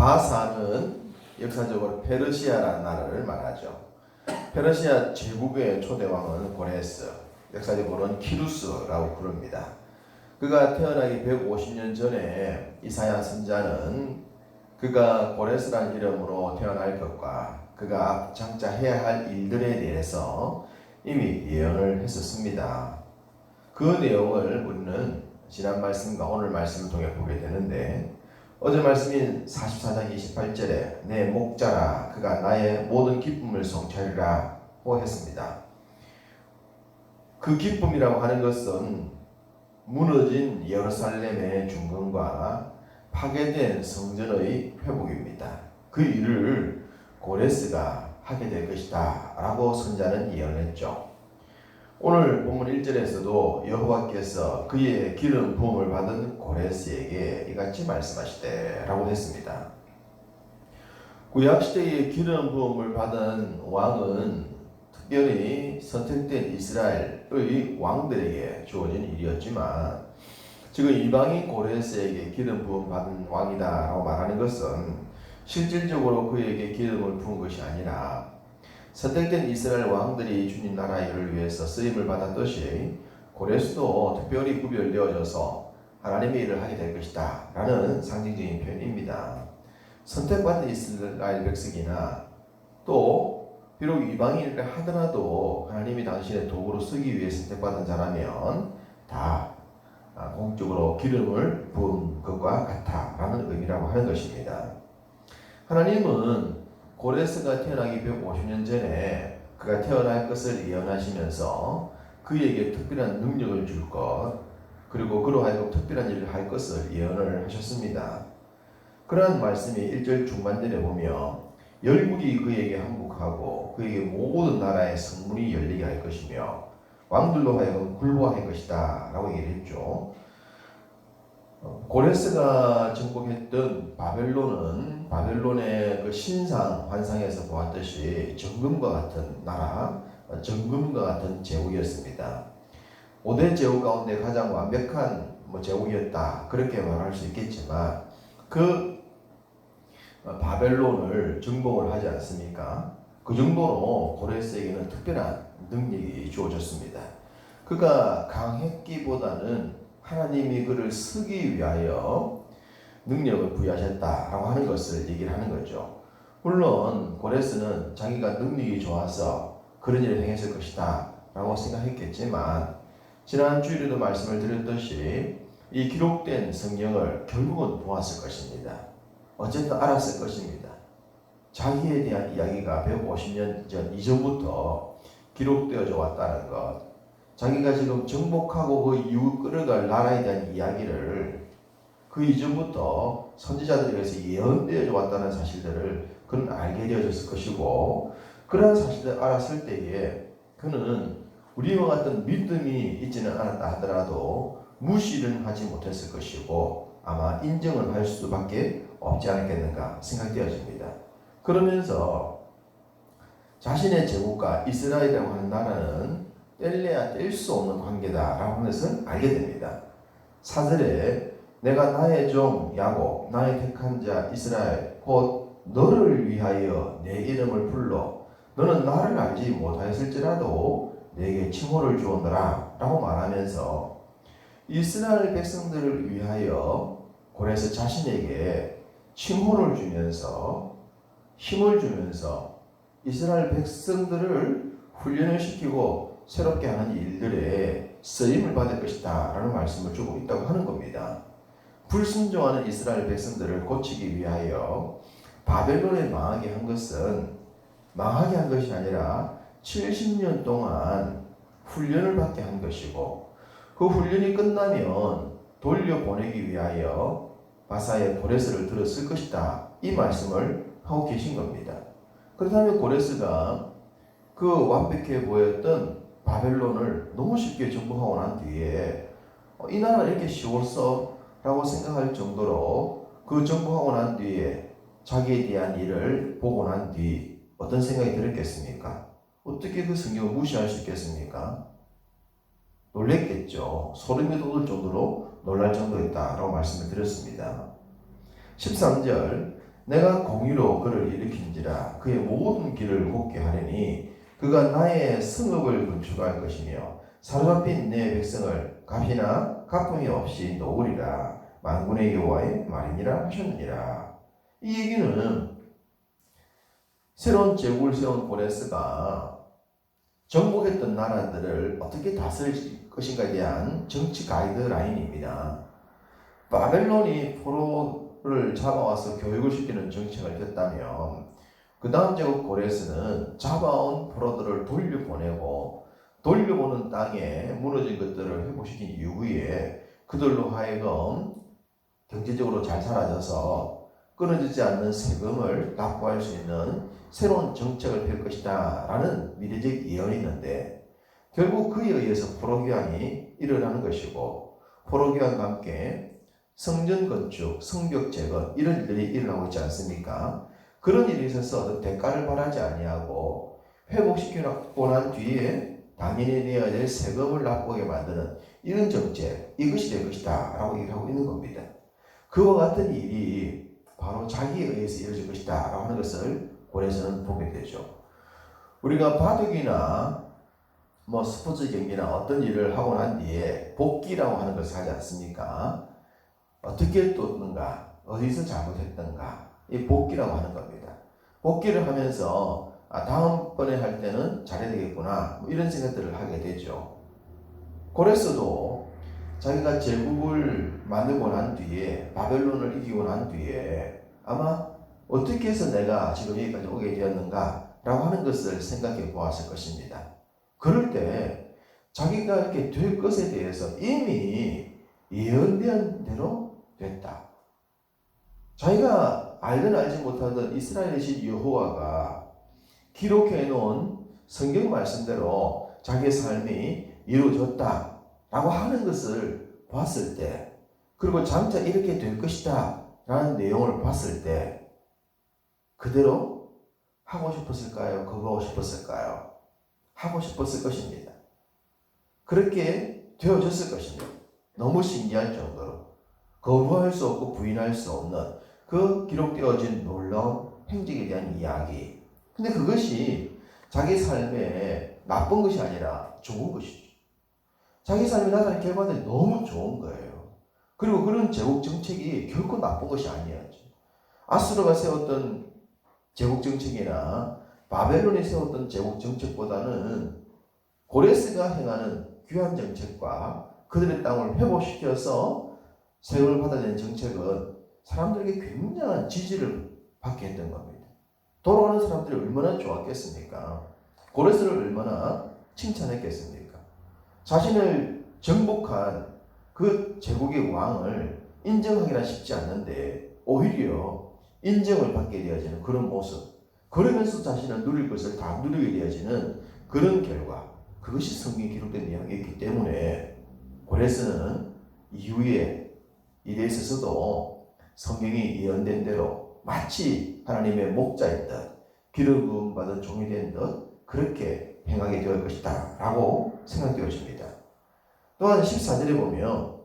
바사는 역사적으로 페르시아라는 나라를 말하죠. 페르시아 제국의 초대왕은 고레스, 역사적으로는 키루스라고 부릅니다. 그가 태어나기 150년 전에 이사야 선자는 그가 고레스라는 이름으로 태어날 것과 그가 장차 해야 할 일들에 대해서 이미 예언을 했었습니다. 그 내용을 우리는 지난 말씀과 오늘 말씀을 통해 보게 되는데, 어제 말씀인 44장 28절에 내 목자라 그가 나의 모든 기쁨을 성취하리라 고 했습니다. 그 기쁨이라고 하는 것은 무너진 예루살렘의 중건과 파괴된 성전의 회복입니다. 그 일을 고레스가 하게 될 것이다 라고 선자는 예언했죠. 오늘 본문 1절에서도 여호와께서 그의 기름 부음을 받은 고레스에게 이같이 말씀하시되 라고 했습니다. 구약시대의 기름 부음을 받은 왕은 특별히 선택된 이스라엘의 왕들에게 주어진 일이었지만, 지금 이방인 고레스에게 기름 부음 받은 왕이다 라고 말하는 것은 실질적으로 그에게 기름을 부은 것이 아니라 선택된 이스라엘 왕들이 주님 나라 일을 위해서 쓰임을 받았듯이 고레스도 특별히 구별되어져서 하나님의 일을 하게 될 것이다 라는 상징적인 표현입니다. 선택받은 이스라엘 백성이나 또 비록 이방인이라 하더라도 하나님이 당신의 도구로 쓰기 위해 선택받은 자라면 다 공적으로 기름을 부은 것과 같아 라는 의미라고 하는 것입니다. 하나님은 고레스가 태어나기 150년 전에 그가 태어날 것을 예언하시면서 그에게 특별한 능력을 줄 것, 그리고 그로 하여금 특별한 일을 할 것을 예언을 하셨습니다. 그러한 말씀이 1절 중반절에 보면 열국이 그에게 항복하고 그에게 모든 나라의 성문이 열리게 할 것이며 왕들로 하여금 굴복할 것이다 라고 얘기했죠. 고레스가 정복했던 바벨론의 그 신상 환상에서 보았듯이 정금과 같은 나라, 정금과 같은 제국이었습니다. 5대 제국 가운데 가장 완벽한 제국이었다 그렇게 말할 수 있겠지만, 그 바벨론을 정복을 하지 않습니까? 그 정도로 고레스에게는 특별한 능력이 주어졌습니다. 그가 강했기보다는 하나님이 그를 쓰기 위하여 능력을 부여하셨다라고 하는 것을 얘기를 하는 거죠. 물론 고레스는 자기가 능력이 좋아서 그런 일을 행했을 것이다 라고 생각했겠지만, 지난 주일에도 말씀을 드렸듯이 이 기록된 성경을 결국은 보았을 것입니다. 어쨌든 알았을 것입니다. 자기에 대한 이야기가 150년 전 이전부터 기록되어져 왔다는 것, 자기가 지금 정복하고 그 이후 끌어갈 나라에 대한 이야기를 그 이전부터 선지자들에 의해서 예언되어져 왔다는 사실들을 그는 알게 되어졌을 것이고, 그러한 사실을 알았을 때에 그는 우리와 같은 믿음이 있지는 않았다 하더라도 무시는 하지 못했을 것이고 아마 인정을 할 수밖에 없지 않았겠는가 생각되어집니다. 그러면서 자신의 제국과 이스라엘이라고 하는 나라는 뗄래야 뗄 수 없는 관계다라고 하는 것을 알게 됩니다. 4절에 내가 나의 종 야곱, 나의 택한 자 이스라엘 곧 너를 위하여 내 이름을 불러 너는 나를 알지 못하였을지라도 내게 칭호를 주었노라 라고 말하면서 이스라엘 백성들을 위하여 고레스 자신에게 칭호를 주면서 힘을 주면서 이스라엘 백성들을 훈련을 시키고 새롭게 하는 일들에 쓰임을 받을 것이다 라는 말씀을 주고 있다고 하는 겁니다. 불순종하는 이스라엘 백성들을 고치기 위하여 바벨론에 망하게 한 것이 아니라 70년 동안 훈련을 받게 한 것이고, 그 훈련이 끝나면 돌려보내기 위하여 바사의 고레스를 들었을 것이다 이 말씀을 하고 계신 겁니다. 그렇다면 고레스가 그 완벽해 보였던 바벨론을 너무 쉽게 정복하고 난 뒤에 이 나라가 이렇게 쉬웠어? 라고 생각할 정도로 그 정복하고 난 뒤에 자기에 대한 일을 보고 난 뒤 어떤 생각이 들었겠습니까? 어떻게 그 성경을 무시할 수 있겠습니까? 놀랬겠죠. 소름이 돋을 정도로 놀랄 정도였다라고 말씀을 드렸습니다. 13절 내가 공의로 그를 일으킨지라 그의 모든 길을 곱게 하리니 그가 나의 성읍을 건축할 것이며 사로잡힌 내 백성을 값이나 갚음이 없이 놓으리라. 만군의 여호와의 말이니라 하셨느니라. 이 얘기는 새로운 제국을 세운 고레스가 정복했던 나라들을 어떻게 다스릴 것인가에 대한 정치 가이드라인입니다. 바벨론이 포로를 잡아와서 교육을 시키는 정책을 폈다면 그 다음 제국 고레스는 잡아온 포로들을 돌려보내고 돌려보는 땅에 무너진 것들을 회복시킨 이후에 그들로 하여금 경제적으로 잘 살아져서 끊어지지 않는 세금을 납부할 수 있는 새로운 정책을 펼 것이다 라는 미래적 예언이 있는데 결국 그에 의해서 포로기환이 일어나는 것이고 포로기환과 함께 성전 건축, 성벽 재건 이런 일들이 일어나고 있지 않습니까? 그런 일에 있어서 대가를 바라지 아니하고 회복시키고 난 뒤에 당연히 내야 될 세금을 납부하게 만드는 이런 정책, 이것이 될 것이다 라고 얘기를 하고 있는 겁니다. 그와 같은 일이 바로 자기에 의해서 이루어질 것이다 라고 하는 것을 고레스는 보게 되죠. 우리가 바둑이나 스포츠 경기나 어떤 일을 하고 난 뒤에 복귀라고 하는 것을 하지 않습니까? 어떻게 떴는가, 어디서 잘못했던가, 이 복귀라고 하는 겁니다. 복귀를 하면서 다음번에 할 때는 잘해야 되겠구나 이런 생각들을 하게 되죠. 고레스도 자기가 제국을 만들고 난 뒤에 바벨론을 이기고 난 뒤에 아마 어떻게 해서 내가 지금 여기까지 오게 되었는가 라고 하는 것을 생각해 보았을 것입니다. 그럴 때 자기가 이렇게 될 것에 대해서 이미 예언된 대로 됐다. 자기가 알든 알지 못하던 이스라엘의 신 여호와가 기록해 놓은 성경 말씀대로 자기의 삶이 이루어졌다 라고 하는 것을 봤을 때 그리고 장차 이렇게 될 것이다 라는 내용을 봤을 때 그대로 하고 싶었을까요? 거부하고 싶었을까요? 하고 싶었을 것입니다. 그렇게 되어졌을 것입니다. 너무 신기할 정도로 거부할 수 없고 부인할 수 없는 그 기록되어진 놀라운 행적에 대한 이야기. 근데 그것이 자기 삶에 나쁜 것이 아니라 좋은 것이죠. 자기 삶이 나타낸 결과들이 너무 좋은 거예요. 그리고 그런 제국 정책이 결코 나쁜 것이 아니었죠. 아수르가 세웠던 제국 정책이나 바벨론이 세웠던 제국 정책보다는 고레스가 행하는 귀한 정책과 그들의 땅을 회복시켜서 세금을 받아내는 정책은 사람들에게 굉장한 지지를 받게 했던 겁니다. 돌아가는 사람들이 얼마나 좋았겠습니까? 고레스를 얼마나 칭찬했겠습니까? 자신을 정복한 그 제국의 왕을 인정하기란 쉽지 않는데 오히려 인정을 받게 되어지는 그런 모습, 그러면서 자신을 누릴 것을 다 누리게 되어지는 그런 결과, 그것이 성경에 기록된 이야기이기 때문에 고레스는 이후에 일에 있어서도 성경이 예언된 대로 마치 하나님의 목자인 듯 기름 받은 종이 된 듯 그렇게 행하게 될 것이다 라고 생각되어집니다. 또한 14절에 보면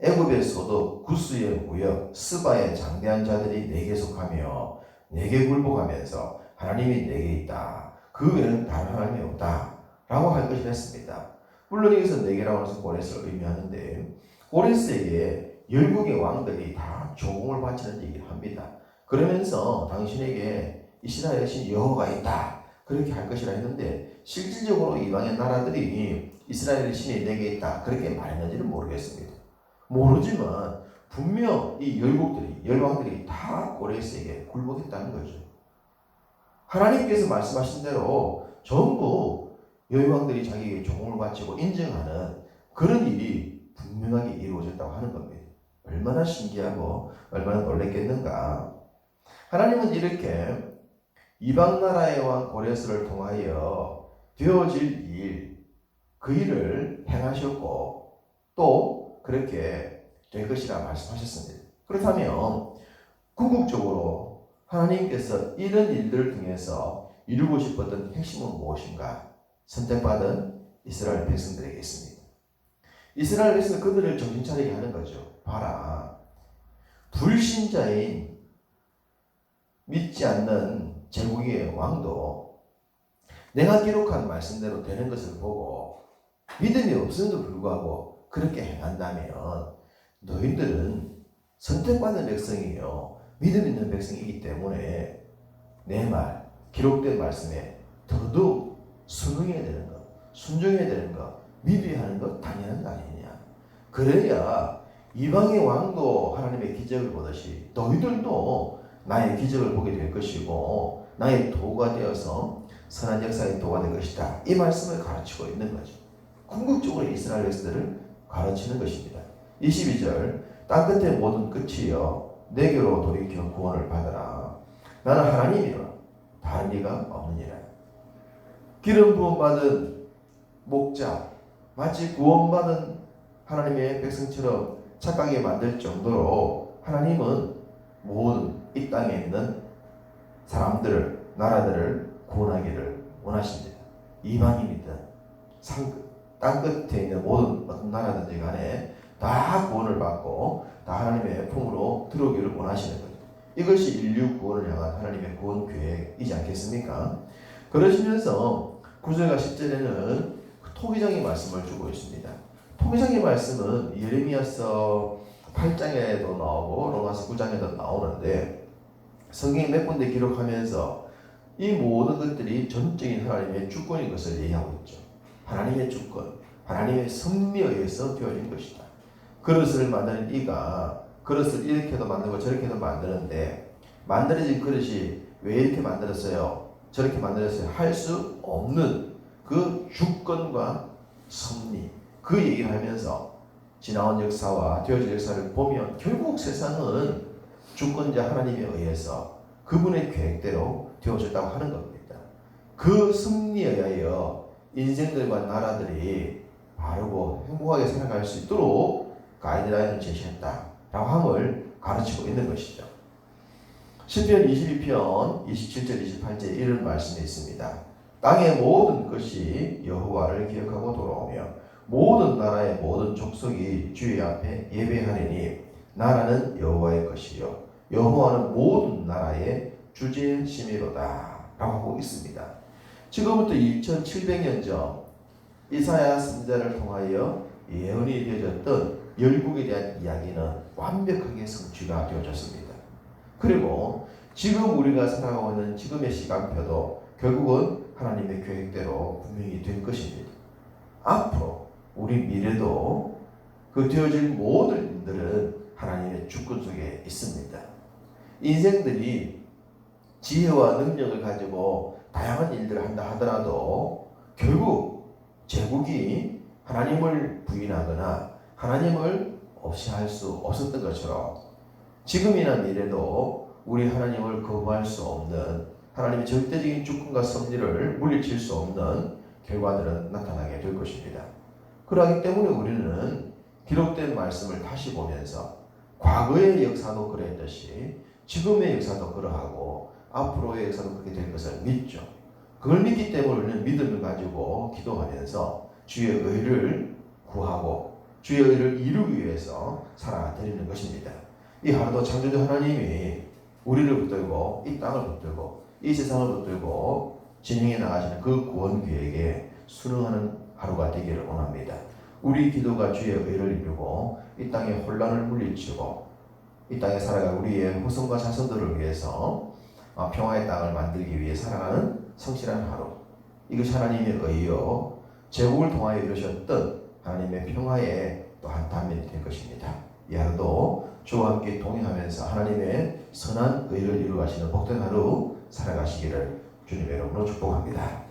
애굽의 소득, 구스의 무역, 스바의 장대한 자들이 내게 속하며 내게 굴복하면서 하나님이 내게 있다. 그 외에는 다른 하나님이 없다 라고 할 것을 했습니다. 물론 여기서 내게라고 해서 고레스를 의미하는데 고레스에게 열국의 왕들이 다 조공을 바치는 얘기를 합니다. 그러면서 당신에게 이스라엘의 신 여호와가 있다 그렇게 할 것이라 했는데 실질적으로 이방의 나라들이 이스라엘의 신이 내게 있다 그렇게 말했는지는 모르겠습니다. 모르지만 분명 이 열국들이 열왕들이 다 고레스에게 굴복했다는 거죠. 하나님께서 말씀하신 대로 전부 열왕들이 자기에게 조공을 바치고 인정하는 그런 일이 분명하게 이루어졌다고 하는 겁니다. 얼마나 신기하고 얼마나 놀랬겠는가. 하나님은 이렇게 이방 나라의 왕 고레스를 통하여 되어질 일, 그 일을 행하셨고 또 그렇게 될 것이라 말씀하셨습니다. 그렇다면 궁극적으로 하나님께서 이런 일들을 통해서 이루고 싶었던 핵심은 무엇인가? 선택받은 이스라엘 백성들에게 있습니다. 이스라엘 백성은 그들을 정신 차리게 하는 거죠. 봐라, 불신자인 믿지 않는 제국의 왕도 내가 기록한 말씀대로 되는 것을 보고 믿음이 없음에도 불구하고 그렇게 행한다면 너희들은 선택받는 백성이요 믿음 있는 백성이기 때문에 내 말, 기록된 말씀에 더더욱 순응해야 되는 것, 순종해야 되는 것, 믿어야 하는 것 당연한 거 아니냐. 그래야 이방의 왕도 하나님의 기적을 보듯이 너희들도 나의 기적을 보게 될 것이고 나의 도가 되어서 선한 역사의 도가 될 것이다. 이 말씀을 가르치고 있는 거죠. 궁극적으로 이스라엘 백성들을 가르치는 것입니다. 22절 땅끝의 모든 끝이여 내게로 돌이켜 구원을 받으라. 나는 하나님이라 다른 이가 없느니라. 기름 부음 받은 목자 마치 구원받은 하나님의 백성처럼 착하게 만들 정도로 하나님은 모든 이 땅에 있는 사람들을 나라들을 구원하기를 원하십니다. 이방인이든 땅끝에 있는 모든 어떤 나라든지 간에 다 구원을 받고 다 하나님의 품으로 들어오기를 원하시는 거죠. 이것이 인류 구원을 향한 하나님의 구원 계획이지 않겠습니까? 그러시면서 9절과 10절에는 토기장의 말씀을 주고 있습니다. 토기장의 말씀은 예레미야서 8장에도 나오고 로마서 9장에도 나오는데 성경에 몇 군데 기록하면서 이 모든 것들이 전적인 하나님의 주권인 것을 얘기하고 있죠. 하나님의 주권, 하나님의 섭리에 의해서 되어진 것이다. 그릇을 만드는 이가 그릇을 이렇게도 만들고 저렇게도 만드는데 만들어진 그릇이 왜 이렇게 만들었어요? 저렇게 만들었어요? 할 수 없는 그 주권과 섭리, 그 얘기를 하면서 지나온 역사와 되어질 역사를 보면 결국 세상은 주권자 하나님에 의해서 그분의 계획대로 되어졌다고 하는 겁니다. 그 섭리에 의하여 인생들과 나라들이 바르고 행복하게 살아갈 수 있도록 가이드라인을 제시했다라고 함을 가르치고 있는 것이죠. 시편 22편 27절 28절에 이런 말씀이 있습니다. 땅의 모든 것이 여호와를 기억하고 돌아오며 모든 나라의 모든 족속이 주의 앞에 예배하리니 나라는 여호와의 것이요 여호와는 모든 나라의 주제심이로다 라고 하고 있습니다. 지금부터 2700년 전 이사야 선지자를 통하여 예언이 되어졌던 열국에 대한 이야기는 완벽하게 성취가 되어졌습니다. 그리고 지금 우리가 살아가고 있는 지금의 시간표도 결국은 하나님의 계획대로 분명히 될 것입니다. 앞으로 우리 미래도 그 되어질 모든 일들은 하나님의 주권 속에 있습니다. 인생들이 지혜와 능력을 가지고 다양한 일들을 한다 하더라도 결국 제국이 하나님을 부인하거나 하나님을 없이 할 수 없었던 것처럼 지금이나 미래도 우리 하나님을 거부할 수 없는 하나님의 절대적인 주권과 섭리를 물리칠 수 없는 결과들은 나타나게 될 것입니다. 그러기 때문에 우리는 기록된 말씀을 다시 보면서 과거의 역사도 그랬듯이 지금의 역사도 그러하고 앞으로의 역사도 그렇게 될 것을 믿죠. 그걸 믿기 때문에 우리는 믿음을 가지고 기도하면서 주의 의를 구하고 주의 의를 이루기 위해서 살아드리는 것입니다. 이 하루도 창조주 하나님이 우리를 붙들고 이 땅을 붙들고 이 세상을 붙들고 진행해 나가시는 그 구원 계획에 순응하는 하루가 되기를 원합니다. 우리 기도가 주의 의를 이루고 이 땅의 혼란을 물리치고 이 땅에 살아갈 우리의 후손과 자손들을 위해서 평화의 땅을 만들기 위해 살아가는 성실한 하루, 이것이 하나님의 의요 제국을 통하여 이루셨던 하나님의 평화의 또 한 단면이 될 것입니다. 이 하루도 주와 함께 동행하면서 하나님의 선한 의를 이루어가시는 복된 하루 살아가시기를 주님의 이름으로 축복합니다.